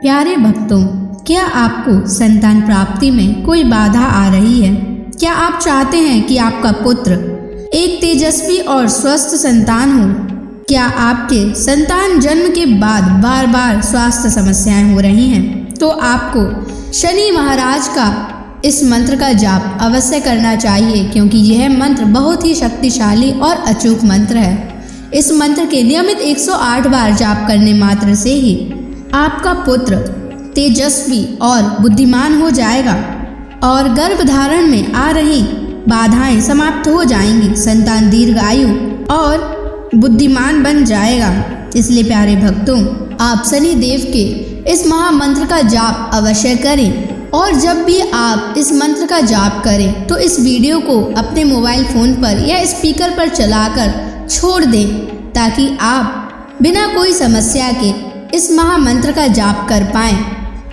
प्यारे भक्तों, क्या आपको संतान प्राप्ति में कोई बाधा आ रही है? क्या आप चाहते हैं कि आपका पुत्र एक तेजस्वी और स्वस्थ संतान हो? क्या आपके संतान जन्म के बाद बार बार स्वास्थ्य समस्याएं हो रही हैं? तो आपको शनि महाराज का इस मंत्र का जाप अवश्य करना चाहिए, क्योंकि यह मंत्र बहुत ही शक्तिशाली और अचूक मंत्र है। इस मंत्र के नियमित 108 बार जाप करने मात्र से ही आपका पुत्र तेजस्वी और बुद्धिमान हो जाएगा और गर्भधारण में आ रही बाधाएं समाप्त हो जाएंगी। संतान दीर्घायु और बुद्धिमान बन जाएगा। इसलिए प्यारे भक्तों, आप शनि देव के इस महामंत्र का जाप अवश्य करें। और जब भी आप इस मंत्र का जाप करें तो इस वीडियो को अपने मोबाइल फोन पर या स्पीकर पर चलाकर छोड़ दें, ताकि आप बिना कोई समस्या के इस महामंत्र का जाप कर पाएं।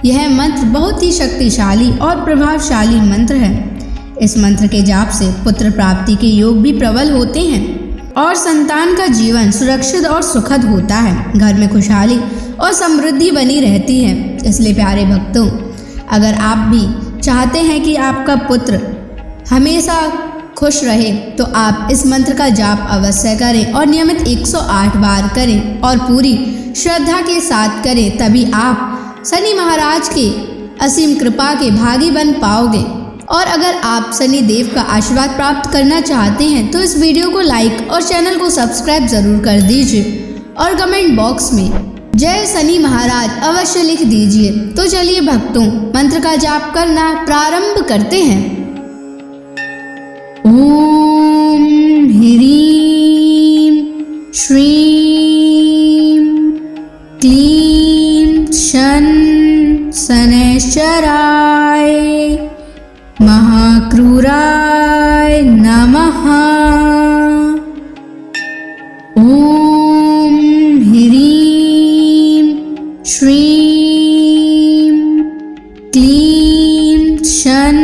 यह मंत्र बहुत ही शक्तिशाली और प्रभावशाली मंत्र है। इस मंत्र के जाप से पुत्र प्राप्ति के योग भी प्रबल होते हैं और संतान का जीवन सुरक्षित और सुखद होता है। घर में खुशहाली और समृद्धि बनी रहती है। इसलिए प्यारे भक्तों, अगर आप भी चाहते हैं कि आपका पुत्र हमेशा खुश रहे, तो आप इस मंत्र का जाप अवश्य करें और नियमित 108 बार करें और पूरी श्रद्धा के साथ करें। तभी आप शनि महाराज के असीम कृपा के भागी बन पाओगे। और अगर आप शनि देव का आशीर्वाद प्राप्त करना चाहते हैं तो इस वीडियो को लाइक और चैनल को सब्सक्राइब जरूर कर दीजिए और कमेंट बॉक्स में जय शनि महाराज अवश्य लिख दीजिए। तो चलिए भक्तों, मंत्र का जाप करना प्रारंभ करते हैं। ओम ह्रीं श्रीं क्लीं शन शनैश्चराय महाक्रूराय नमः। ओम ह्रीं श्रीं क्लीं शन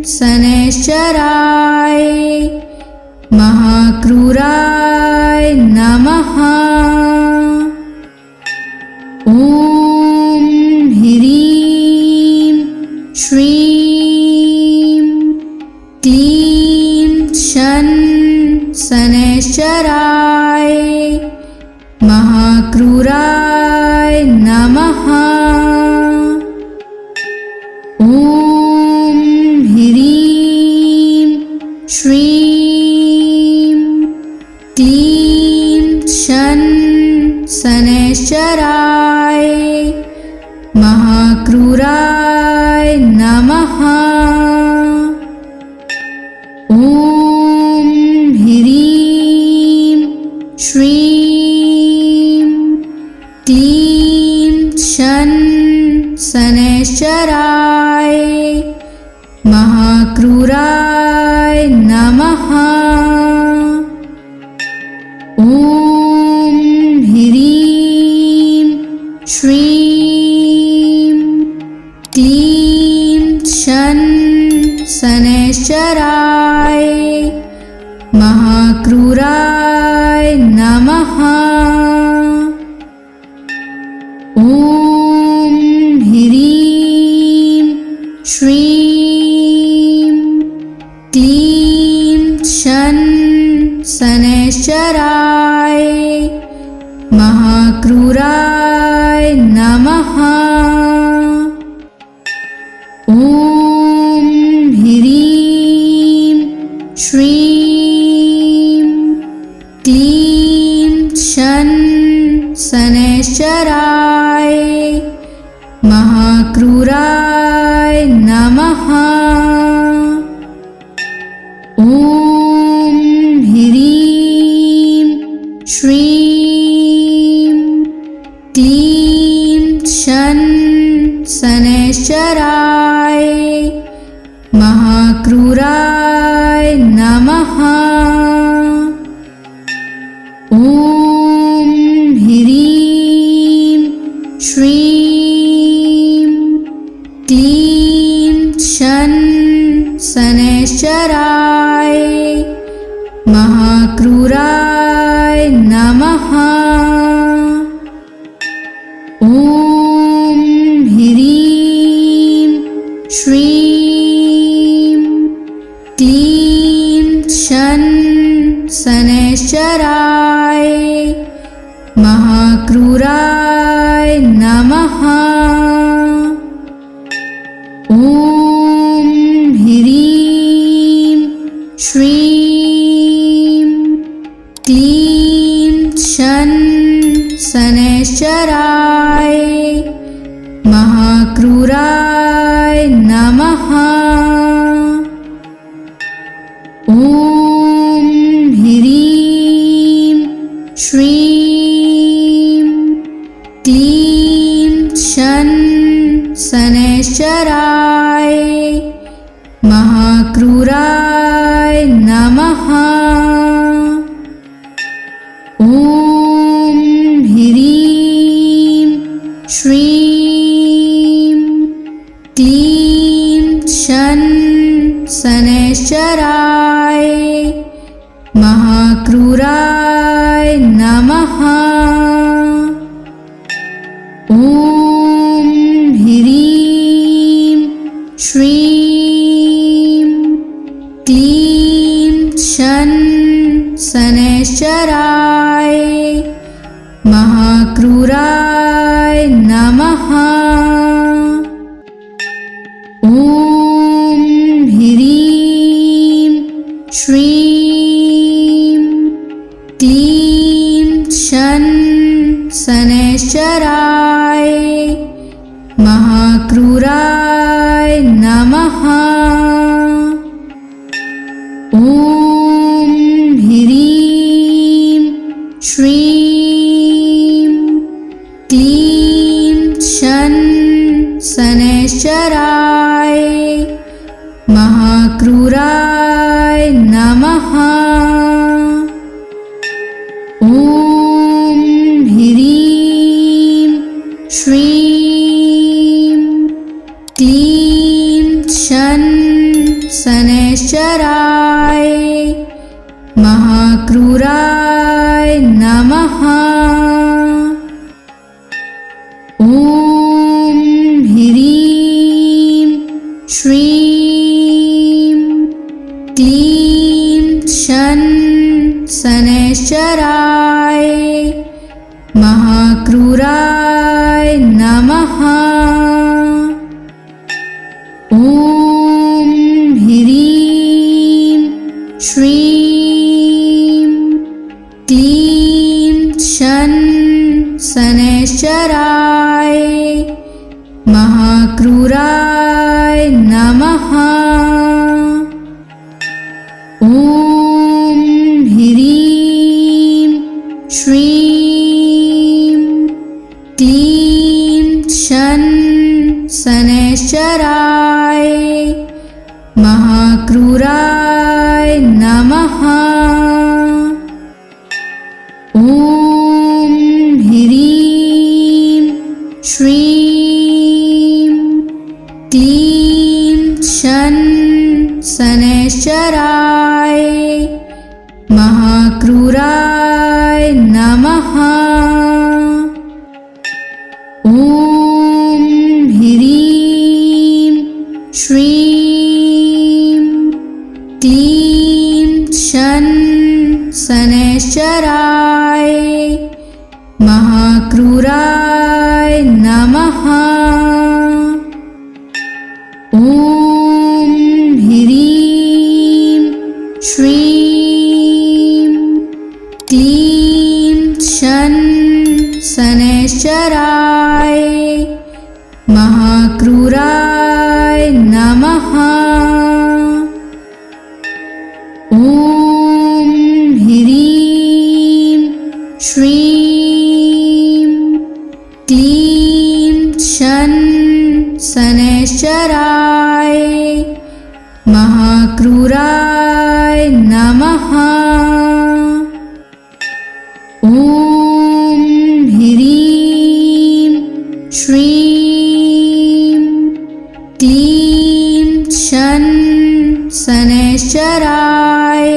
शनैश्चराय महाक्रूराय नमः। ओम ह्रीं श्रीं क्लीं शन शनैश्चराय महाक्रूराय नमः। ओम ह्रीं श्रीं क्लीं शन शनैश्चराय महाक्रूराय नमः। ओम ह्रीं श्रीं क्लीं शन शनैश्चराय महाक्रूराय नमः। ओम ह्रीं श्रीं क्लीं शन शनैश्चराय महाक्रूराय नमः। ओम ह्रीं श्रीं क्लीं शन शनैश्चराय महाक्रूराय नमः। ओम ह्रीं श्रीं क्लीं शन शनैश्चराय महाक्रूराय नमः। ओम ह्रीं श्रीं क्लीं शन शनैश्चराय महाक्रूराय नमः। ओम ह्रीं श्रीं क्लीं शन शनैश्चराय महाक्रूराय नमः। ओम शनैश्चराय महाक्रूराय नमः। ॐ ह्रीं श्रीं क्लीं शनैश्चराय महाक्रूराय नमः। ॐ ह्रीं श्रीं क्लीं शनैश्चराय महाक्रूराय नमः। ॐ ह्रीं श्रीं क्लीं शनैश्चराय महाक्रूराय नमः। ॐ ह्रीं श्रीं क्लीं शनैश्चराय महाक्रूराय नमः। ॐ ह्रीं श्रीं क्लीं शनैश्चराय महाक्रूराय नमः। ॐ ह्रीं श्रीं क्लीं शनैश्चराय महाक्रूराय नमः। ॐ ह्रीं श्रीं क्लीं शनैश्चराय महाक्रूराय नमः। ॐ ह्रीं श्रीं क्लीं शनैश्चराय महाक्रूराय नमः। ॐ ह्रीं श्रीं क्लीं शनैश्चराय महाक्रूराय नमः। ॐ ह्रीं श्रीं क्लीं शनैश्चराय महाक्रूराय नमः। ॐ ह्रीं श्रीं क्लीं शनैश्चराय महाक्रूराय नमः। ॐ ह्रीं श्रीं क्लीं शनैश्चराय महाक्रूराय नमः। ॐ ह्रीं श्रीं क्लीं शनैश्चराय महाक्रूराय नमः। ॐ ह्रीं श्रीं क्लीं शनैश्चराय महाक्रूराय नमः। ॐ ह्रीं श्रीं क्लीं शनैश्चराय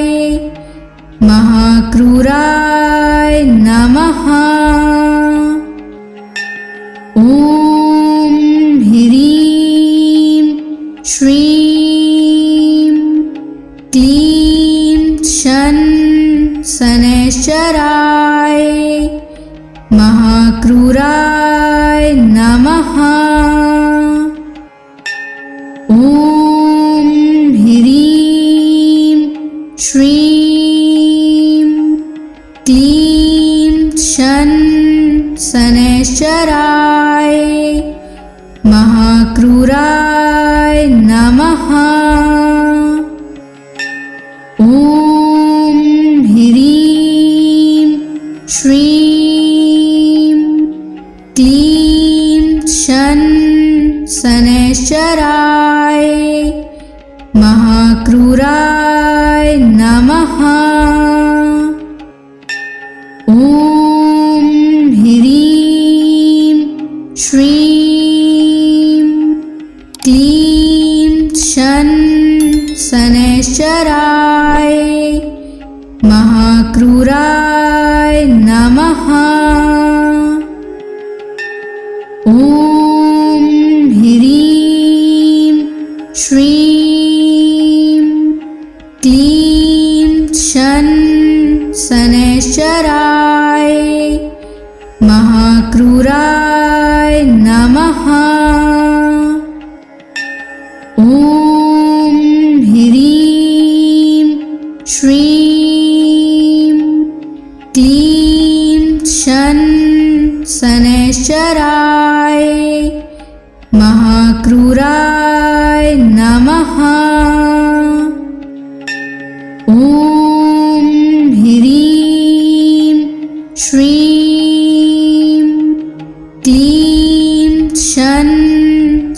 महाक्रूराय नमः। ॐ ह्रीं श्रीं क्लीं शनैश्चराय महाक्रूराय नमः। ॐ ह्रीं श्रीं क्लीं शन शनैश्चराय महाक्रूराय नमः। ॐ ह्रीं श्रीं क्लीं शन शनैश्चराय महाक्रूराय नमः। ॐ ह्रीं श्रीं क्लीं शन शनैश्चराय महाक्रूराय नमः। ॐ ह्रीं श्रीं क्लीं शन शनैश्चराय महाक्रूराय नमः। ॐ ह्रीं श्रीं क्लीं शन शनैश्चराय महाक्रूराय नमः। ॐ ह्रीं श्रीं क्लीं शन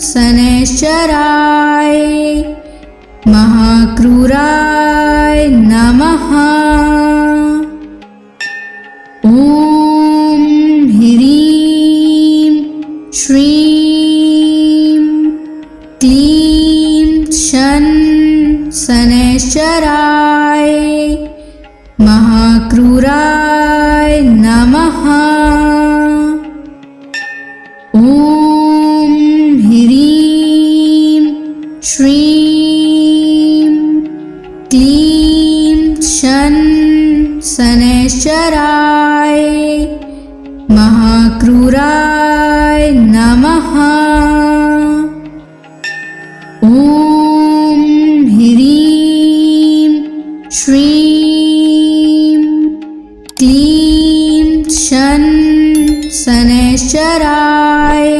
शनैश्चराय महाक्रूराय नमः। ॐ ह्रीं श्रीं क्लीं शन शनैश्चराय महाक्रूराय नमः। ॐ ह्रीं श्रीं क्लीं शन शनैश्चराय महाक्रूराय नमः। ॐ ह्रीं श्रीं क्लीं शन शनैश्चराय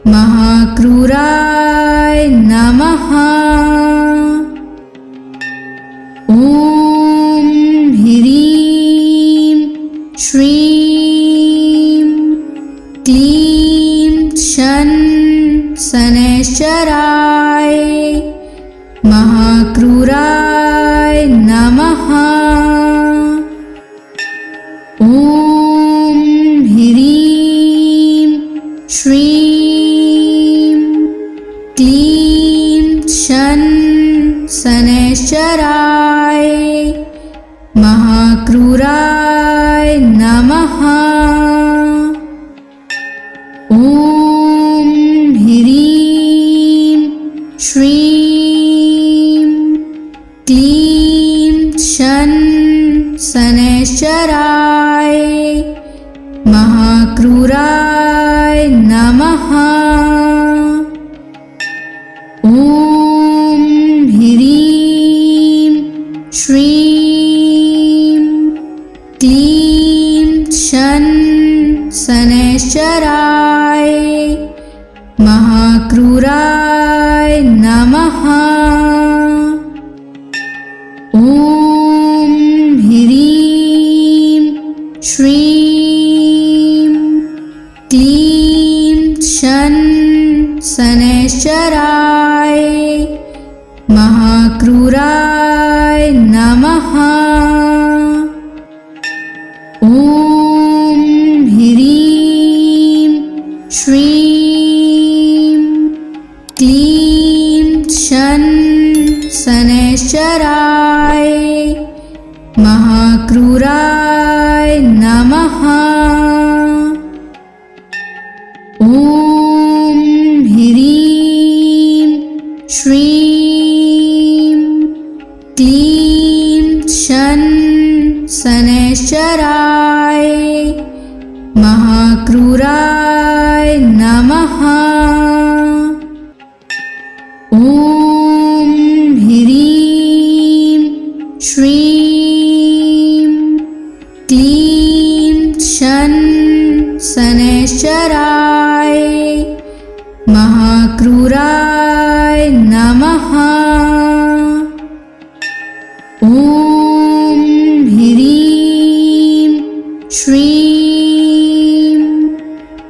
महाक्रूराय नमः। ॐ ह्रीं श्रीं क्लीं शन शनैश्चराय महाक्रूराय नमः। ॐ ह्रीं श्रीं क्लीं शन शनैश्चराय महाक्रूराय नमः। ॐ ह्रीं श्रीं क्लीं शन शनैश्चराय महाक्रूराय नमः। ॐ ह्रीं श्रीं क्लीं शन शनैश्चराय महाक्रूराय नमः। ॐ ह्रीं श्रीं क्लीं शन शनैश्चराय महाक्रूराय नमः। ॐ ह्रीं श्रीं क्लीं शन शनैश्चराय महाक्रूराय नमः। ॐ ह्रीं श्रीं क्लीं शन क्लीं शन शनैश्चराय महाक्रूराय नमः। ॐ ह्रीं श्रीं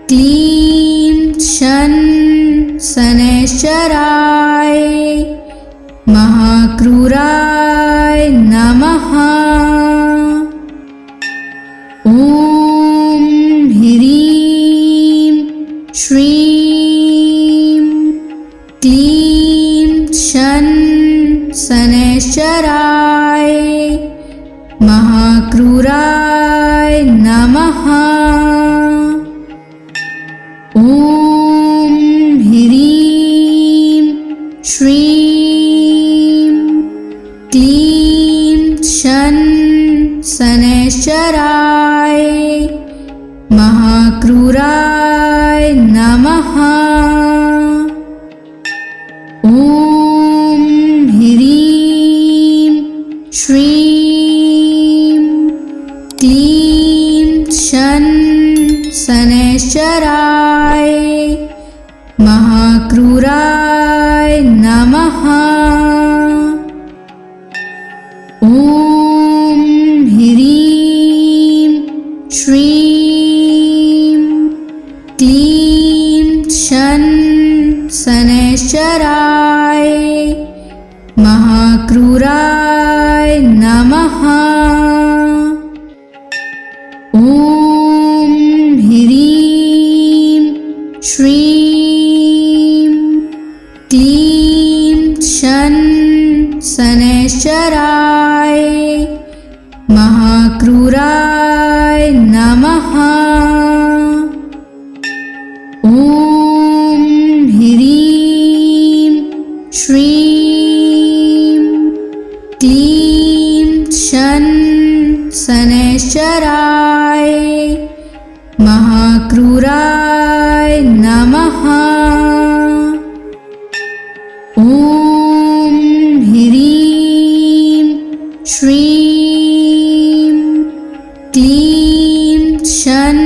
क्लीं शन शनैश्चराय महाक्रूराय नमः। ॐ ह्रीं श्रीं क्लीं शन शनैश्चराय महाक्रूराय नमः। ॐ ह्रीं श्रीं क्लीं शन शनैश्चराय महाक्रूराय नमः। ॐ ह्रीं श्रीं क्लीं शन शनैश्चराय महाक्रूराय नमः। ॐ ह्रीं श्रीं क्लीं शन शनैश्चराय महाक्रूराय नमः। ॐ ह्रीं श्रीं क्लीं शन शनैश्चराय महाक्रूराय नमः। ॐ ह्रीं श्रीं क्लीं शन शनैश्चराय महाक्रूराय नमः। ॐ ह्रीं श्रीं क्लीं शन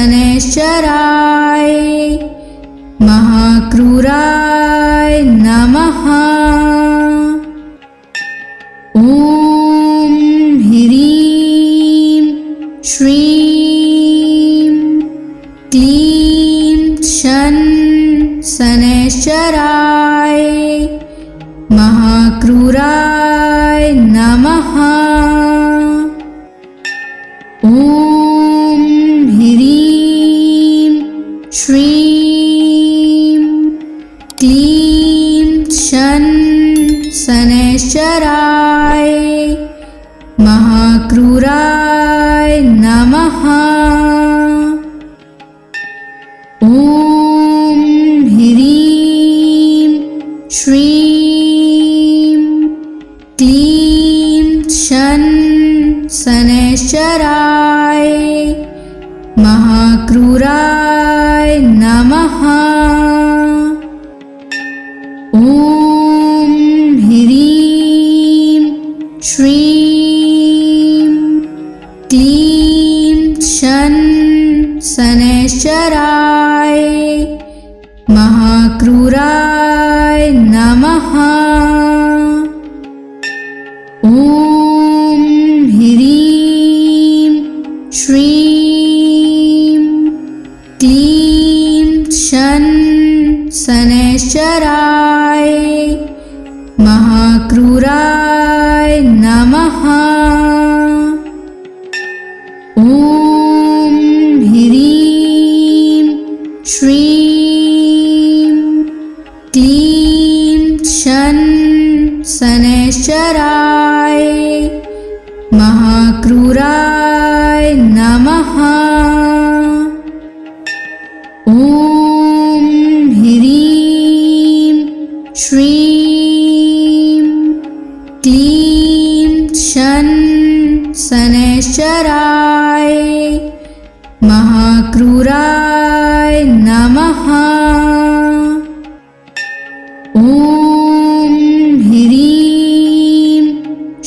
शनैश्चराय महाक्रूराय नमः। ॐ ह्रीं श्रीं क्लीं शन शनैश्चराय महाक्रूराय नमः। ॐ ह्रीं श्रीं क्लीं शन शनैश्चराय महाक्रूराय नमः। ॐ ह्रीं श्रीं क्लीं शन शनैश्चराय महाक्रूराय नमः। ॐ ह्रीं श्रीं क्लीं शन शनैश्चराय महाक्रूराय नमः। ॐ ह्रीं श्रीं क्लीं शन शनैश्चराय महाक्रूराय नमः। ॐ ह्रीं श्रीं क्लीं शन शनैश्चराय महाक्रूराय नमः। ॐ ह्रीं श्रीं क्लीं शन शनैश्चराय महाक्रूराय नमः। ॐ ह्रीं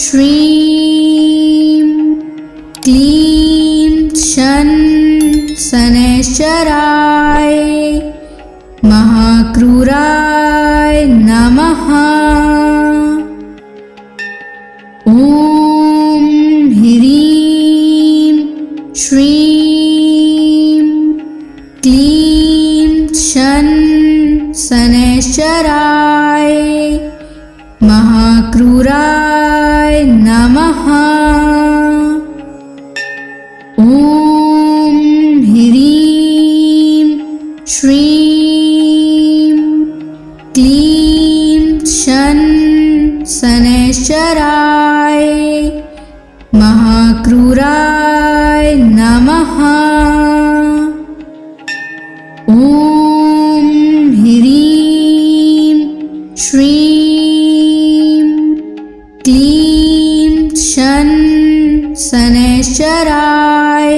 श्रीं क्लीं शन शनैश्चराय महाक्रूराय नमः। ॐ ह्रीं श्रीं क्लीं शन शनैश्चराय महाक्रूराय नमः। ॐ ह्रीं श्रीं क्लीं शन शनैश्चराय महाक्रूराय नमः। ॐ ह्रीं श्रीं क्लीं शन शनैश्चराय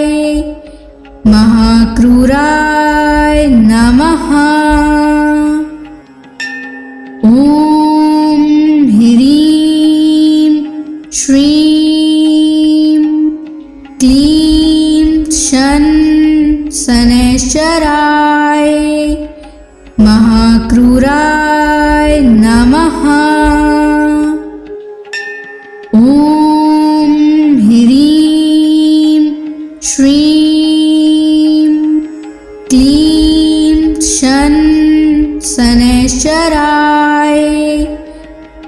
महाक्रूराय नमः। ॐ ह्रीं श्रीं क्लीं शन शनैश्चराय महाक्रूराय नमः। ॐ ह्रीं श्रीं क्लीं शन शनैश्चराय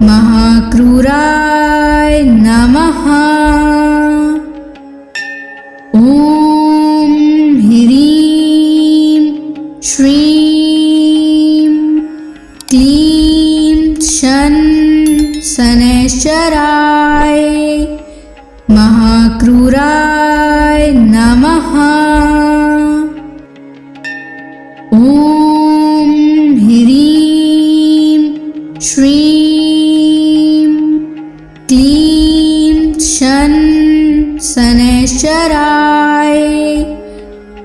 महाक्रूराय नमः। ॐ ह्रीं श्रीं क्लीं शन शनैश्चराय महाक्रूराय नमः। ॐ ह्रीं श्रीं क्लीं शन शनैश्चराय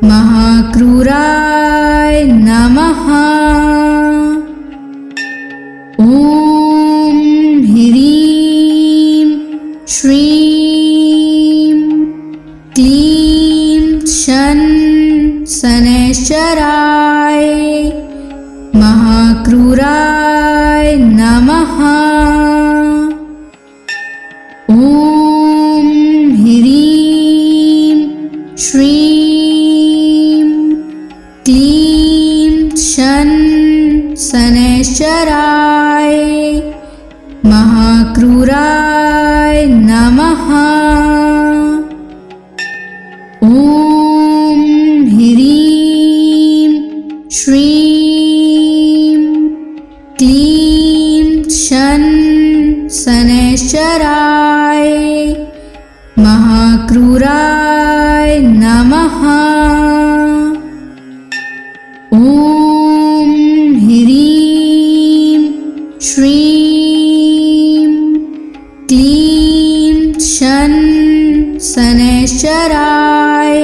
महाक्रूराय नमः। ॐ ह्रीं श्रीं क्लीं शन शनैश्चराय महाक्रूराय नमः। ॐ ह्रीं श्रीं क्लीं शन शनैश्चराय महाक्रूराय नमः। ॐ ह्रीं श्रीं क्लीं शन शनैश्चराय महाक्रूराय नमः। ॐ ह्रीं श्रीं क्लीं शन शनैश्चराय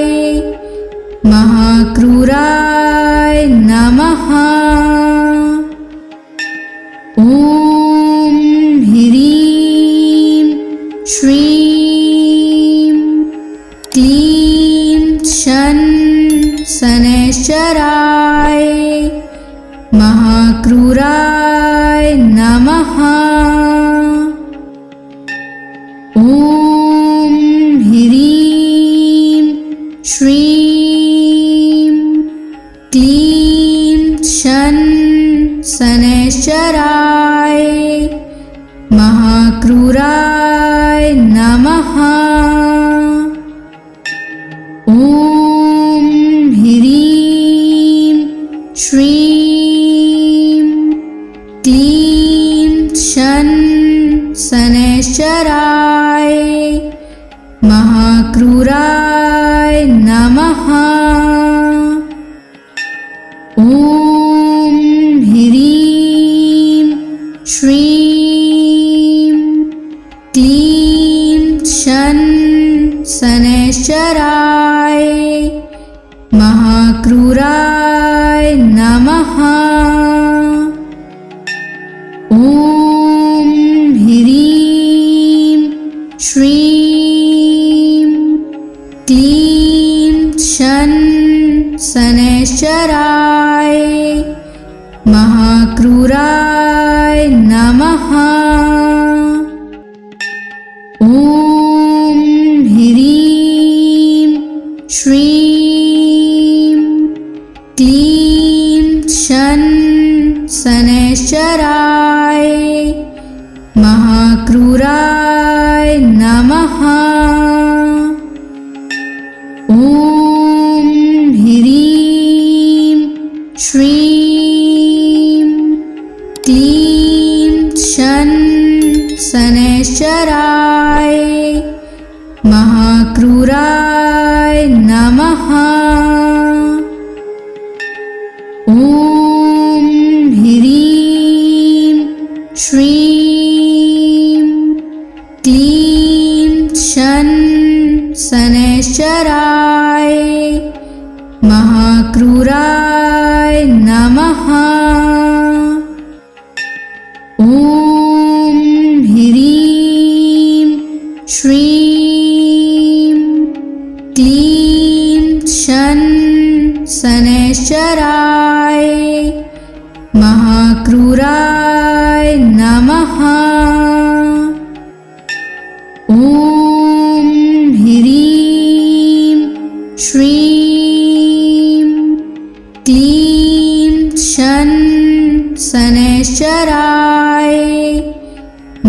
महाक्रूराय नमः। ॐ ह्रीं श्रीं क्लीं शन शनैश्चराय महाक्रूराय नमः। ॐ ह्रीं श्रीं क्लीं शन शनैश्चराय महाक्रूराय नमः। ॐ ह्रीं श्रीं क्लीं शन शनैश्चराय महाक्रूराय नमः। ॐ ह्रीं श्रीं क्लीं शन शनैश्चराय महाक्रूराय नमः। ॐ ह्रीं श्रीं क्लीं शन शनैश्चराय महाक्रूराय नमः। ॐ ह्रीं श्रीं क्लीं शन शनैश्चराय महाक्रूराय नमः। ॐ ह्रीं श्रीं क्लीं शन शनैश्चराय महाक्रूराय नमः। ॐ ह्रीं श्रीं क्लीं शन शनैश्चराय महाक्रूराय नमः। ॐ ह्रीं श्रीं क्लीं शन शनैश्चराय महाक्रूराय नमः। ॐ ह्रीं श्रीं क्लीं शन शनैश्चराय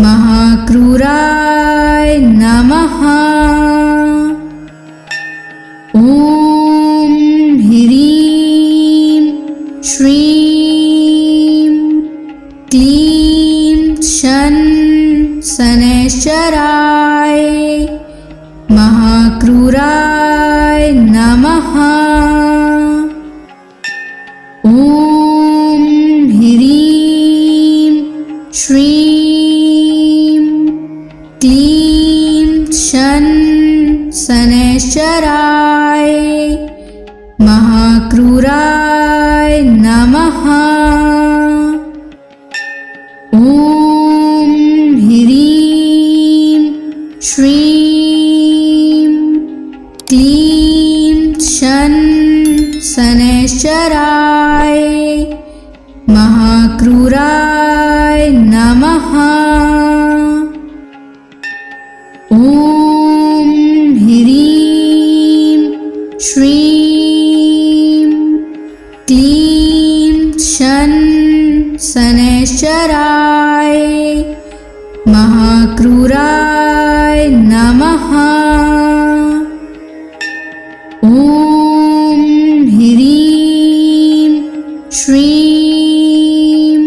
महाक्रूराय नमः। ॐ ह्रीं श्रीं क्लीं शन शनैश्चराय महाक्रूराय नमः। ॐ ह्रीं श्रीं क्लीं शन शनैश्चराय महाक्रूराय नमः। ॐ ह्रीं श्रीं क्लीं शन शनैश्चराय महाक्रूराय नमः। ॐ ह्रीं श्रीं क्लीं शन शनैश्चराय महाक्रूराय नमः। ॐ ह्रीं श्रीं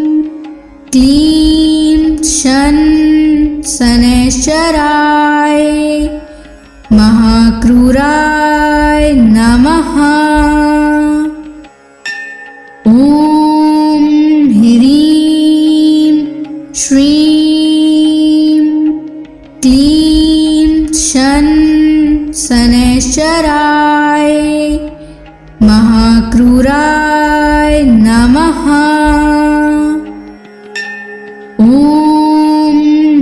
क्लीं शन शनैश्चराय महाक्रूराय नमः। ॐ ह्रीं श्रीं क्लीं शन शनैश्चराय महाक्रूराय नमः। ॐ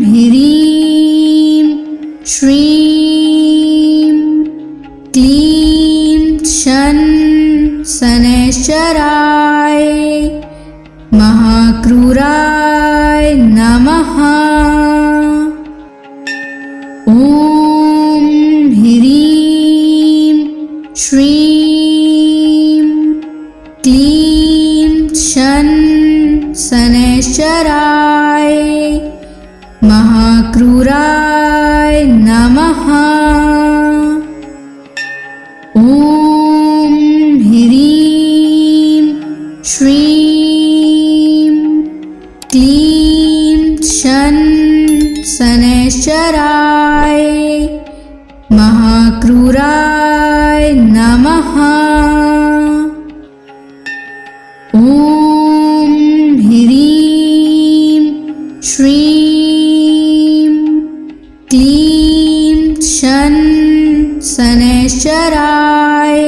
ह्रीं श्रीं क्लीं शन शनैश्चराय महाक्रूराय नमः। ॐ ह्रीं श्रीं क्लीं शन शनैश्चराय महाक्रूराय नमः। ॐ ह्रीं श्रीं क्लीं शन शनैश्चराय महाक्रूराय नमः। ॐ ह्रीं श्रीं क्लीं शन शनैश्चराय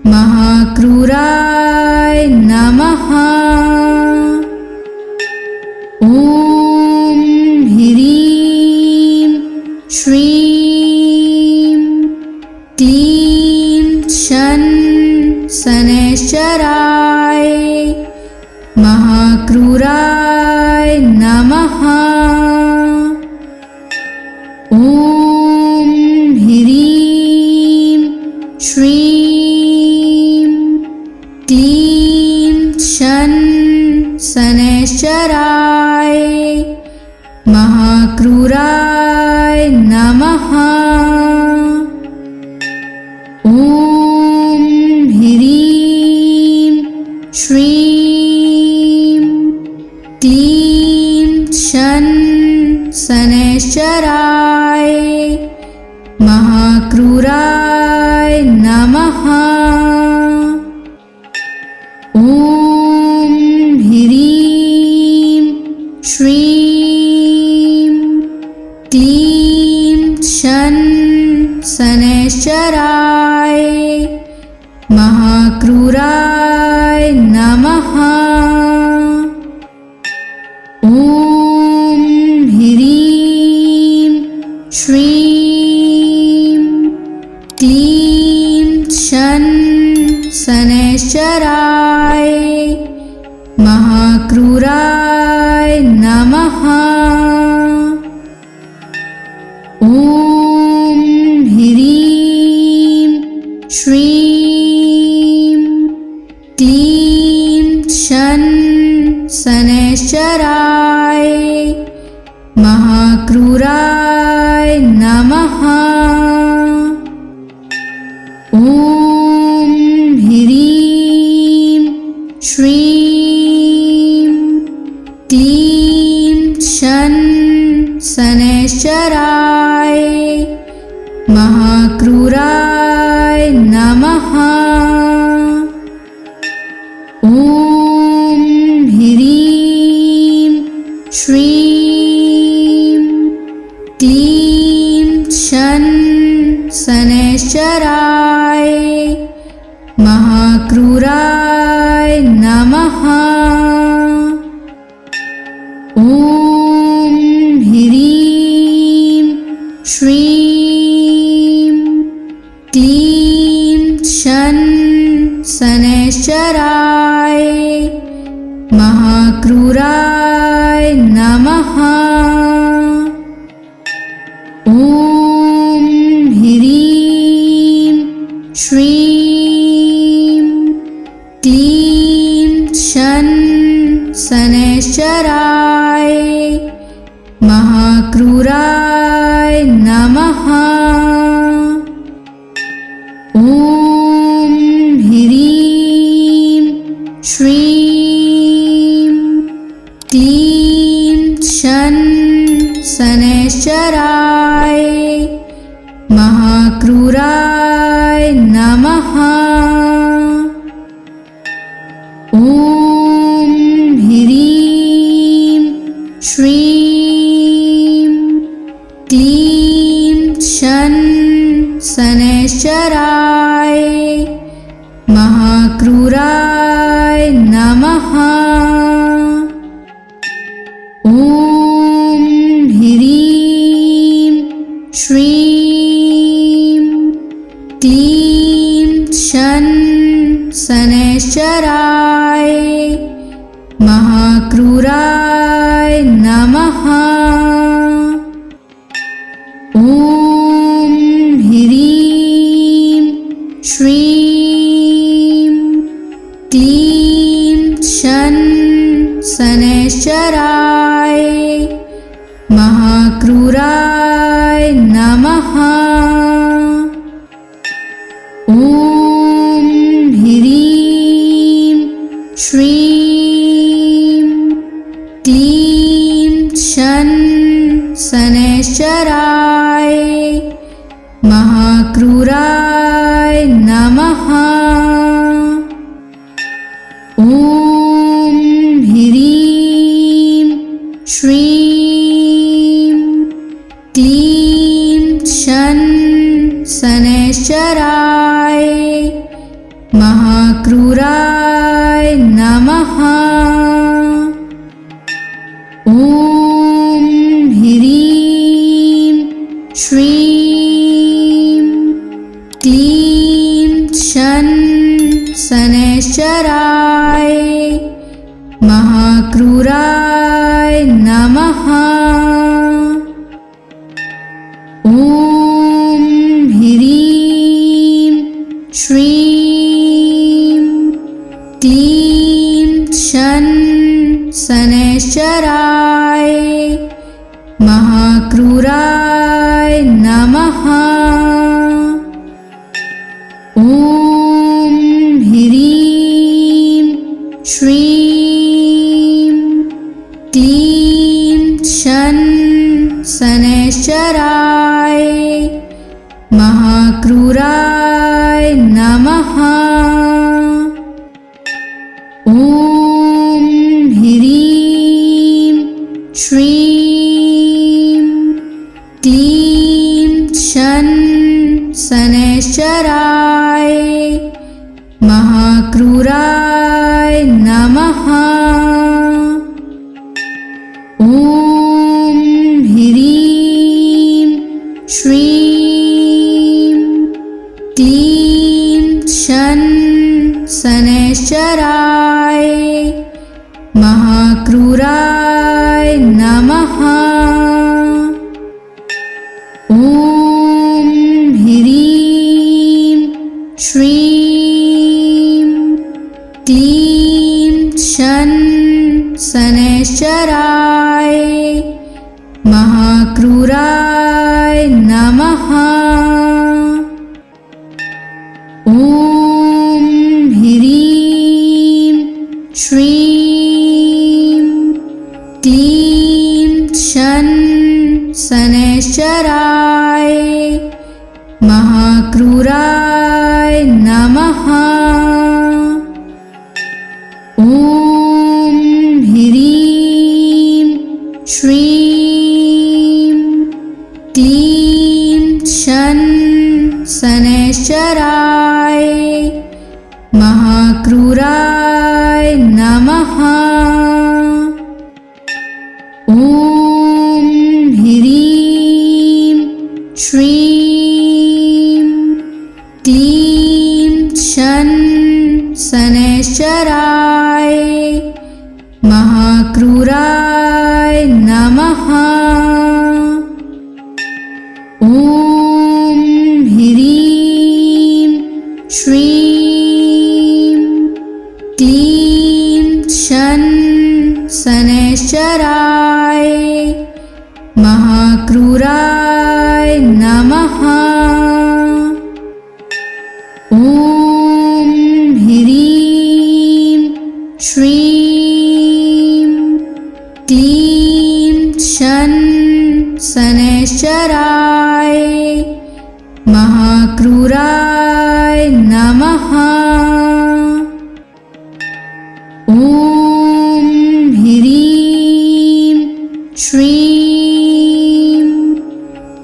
महाक्रूराय नमः। ॐ ह्रीं श्रीं शन शनैश्चराय महाक्रूराय नमः। ॐ ह्रीं श्रीं क्लीं शन शनैश्चराय महाक्रूराय नमः। ॐ ह्रीं श्रीं क्लीं शन शनैश्चराय महाक्रूराय नमः। ॐ ह्रीं श्रीं क्लीं शन शनैश्चराय महाक्रूराय नमः। ॐ ह्रीं श्रीं क्लीं शन शनैश्चराय महाक्रूराय नमः। ॐ ह्रीं श्रीं क्लीं शन शनैश्चराय महाक्रूराय नमः। ॐ ह्रीं श्रीं क्लीं शन शनैश्चराय महाक्रूराय नमः। ॐ ह्रीं श्रीं क्लीं शन शनैश्चराय महाक्रूराय नमः। ॐ ह्रीं श्रीं क्लीं शन शनैश्चराय महाक्रूराय नमः। ॐ ह्रीं श्रीं क्लीं शन शनैश्चराय महाक्रूराय नमः। ॐ ह्रीं श्रीं क्लीं शन शनैश्चराय महाक्रूराय नमः। ॐ ह्रीं श्रीं क्लीं शन शनैश्चराय महाक्रूराय नमः। ॐ ह्रीं श्रीं क्लीं शन शनैश्चराय महाक्रूराय नमः। ॐ ह्रीं श्रीं क्लीं शन शनैश्चराय महाक्रूराय नमः। ॐ ह्रीं श्रीं क्लीं शन शनैश्चराय महाक्रूराय नमः। ॐ ह्रीं श्रीं क्लीं शन शनैश्चराय महाक्रूराय नमः। ॐ ह्रीं श्रीं क्लीं शन शनैश्चराय महाक्रूराय नमः। ॐ ह्रीं श्रीं क्लीं शन शनैश्चराय महाक्रूराय नमः। ॐ ह्रीं श्रीं क्लीं शन शनैश्चराय महाक्रूराय नमः। ॐ ह्रीं श्रीं क्लीं शन शनैश्चराय महाक्रूराय नमः। ॐ ह्रीं श्रीं क्लीं शन शनैश्चराय महाक्रूराय नमः। ॐ ह्रीं श्रीं क्लीं शन शनैश्चराय महाक्रूराय नमः। ॐ ह्रीं श्रीं क्लीं शन शनैश्चराय महाक्रूराय नमः। ॐ ह्रीं श्रीं क्लीं शन शनैश्चराय महाक्रूराय नमः। ॐ ह्रीं श्रीं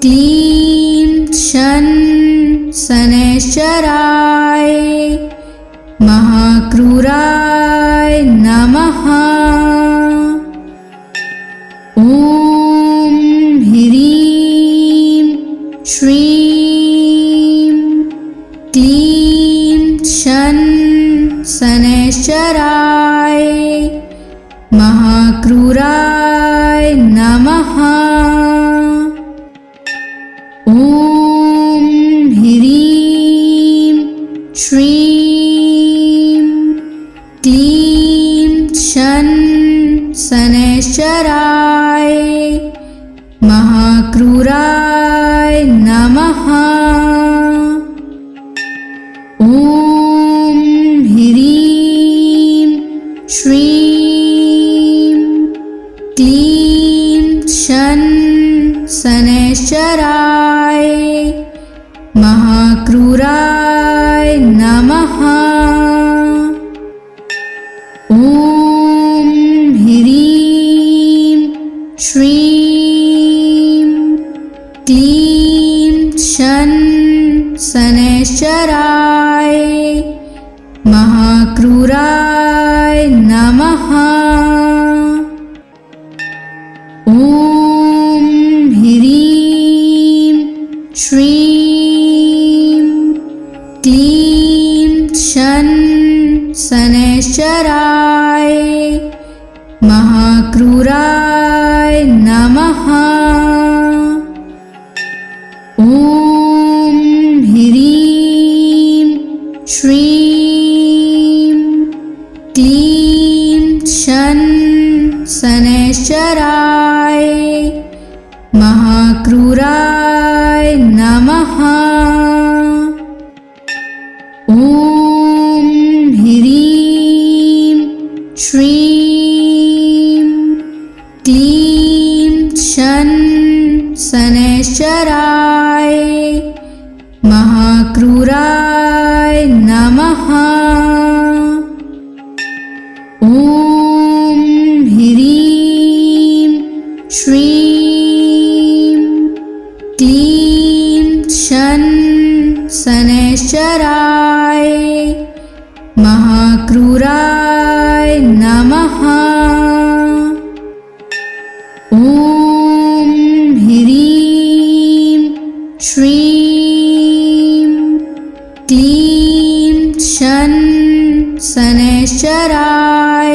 क्लीं शन शनैश्चराय महाक्रूराय नमः। ॐ ह्रीं श्रीं क्लीं शन शनैश्चराय महाक्रूराय नमः। ॐ ह्रीं श्रीं क्लीं शन शनैश्चराय महाक्रूराय नमः। ॐ ह्रीं श्रीं क्लीं शन शनैश्चराय महाक्रूराय नमः। ॐ ह्रीं श्रीं क्लीं शन शनैश्चराय महाक्रूराय नमः। ॐ ह्रीं श्रीं क्लीं शन शनैश्चराय महाक्रूराय नमः। ॐ ह्रीं श्रीं क्लीं शन शनैश्चराय महाक्रूराय नमः। ॐ ह्रीं श्रीं क्लीं शन शनैश्चराय महाक्रूराय नमः। ॐ ह्रीं श्रीं क्लीं शन शनैश्चराय महाक्रूराय नमः। ॐ ह्रीं श्रीं क्लीं शन शनैश्चराय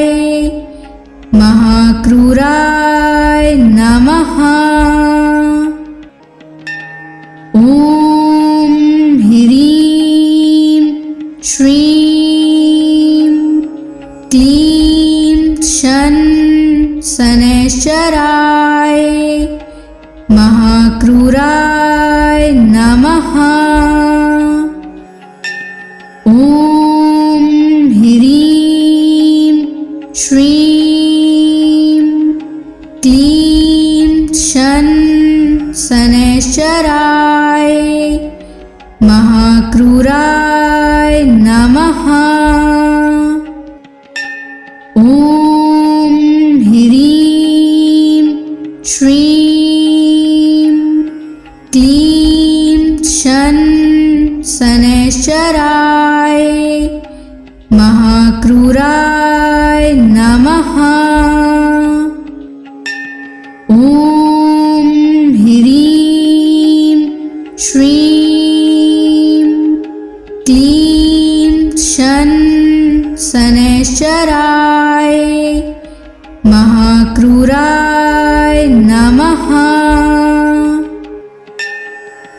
महाक्रूराय नमः। ॐ ह्रीं श्रीं क्लीं शन शनैश्चराय महाक्रूराय नमः। ॐ ह्रीं श्रीं क्लीं शन शनैश्चराय महाक्रूराय नमः। ॐ ह्रीं श्रीं क्लीं शन शनैश्चराय महाक्रूराय नमः। ॐ ह्रीं श्रीं क्लीं शन शनैश्चराय महाक्रूराय नमः।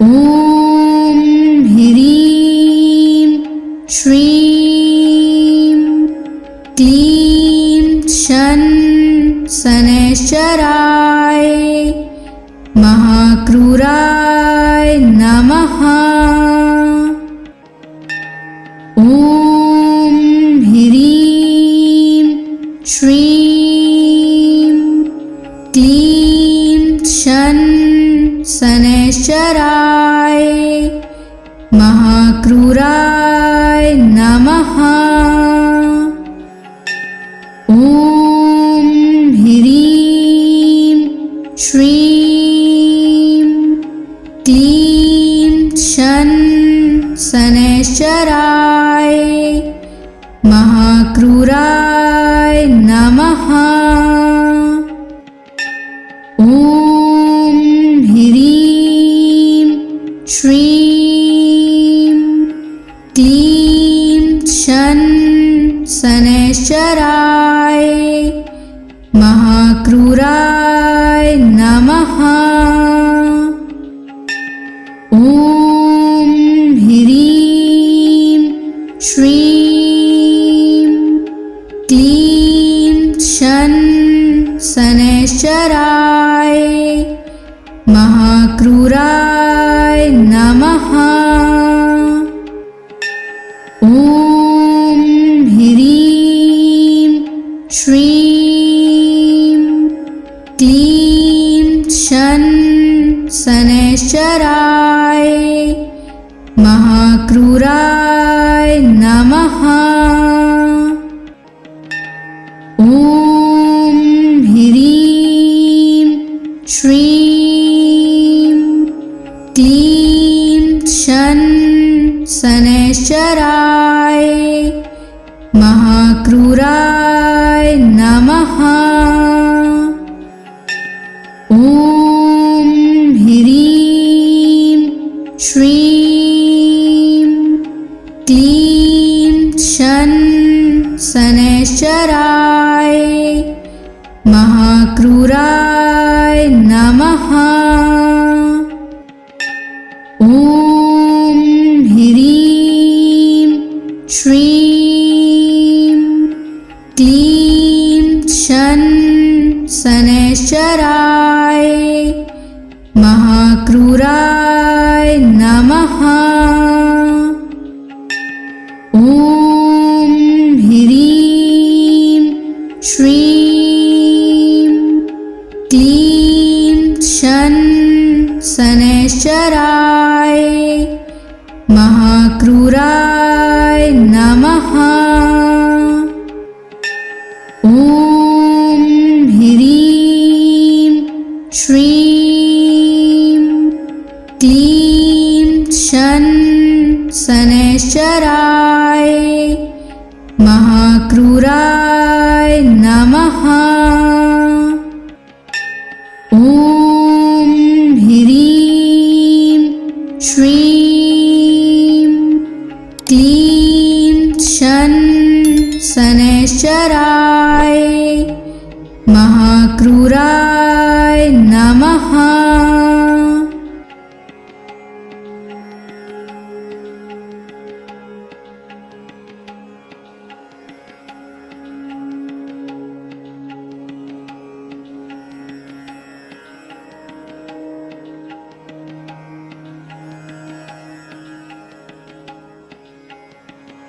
ॐ ह्रीं श्रीं क्लीं शन शनैश्चराय महाक्रूराय नमः। ॐ ह्रीं श्रीं क्लीं शन शनैश्चराय महाक्रूराय नमः। ॐ ह्रीं श्रीं क्लीं शन शनैश्चराय महाक्रूराय नमः। ॐ ह्रीं श्रीं क्लीं शन शनैश्चराय महाक्रूराय नमः। ॐ ह्रीं श्रीं क्लीं शन शनैश्चराय महाक्रूराय नमः। ॐ ह्रीं श्रीं क्लीं शन शनैश्चराय महाक्रूराय नमः। ॐ ह्रीं श्रीं क्लीं शन शनैश्चराय महाक्रूराय नमः। ॐ ह्रीं श्रीं क्लीं शन शनैश्चराय महाक्रूराय नमः। ॐ ह्रीं श्रीं क्लीं शन शनैश्चराय महाक्रूराय नमः। ॐ ह्रीं श्रीं क्लीं शन शनैश्चराय महाक्रूराय नमः। ॐ ह्रीं श्रीं क्लीं शनैश्चराय महाक्रूराय नमः। ॐ ह्रीं श्रीं क्लीं शनैश्चराय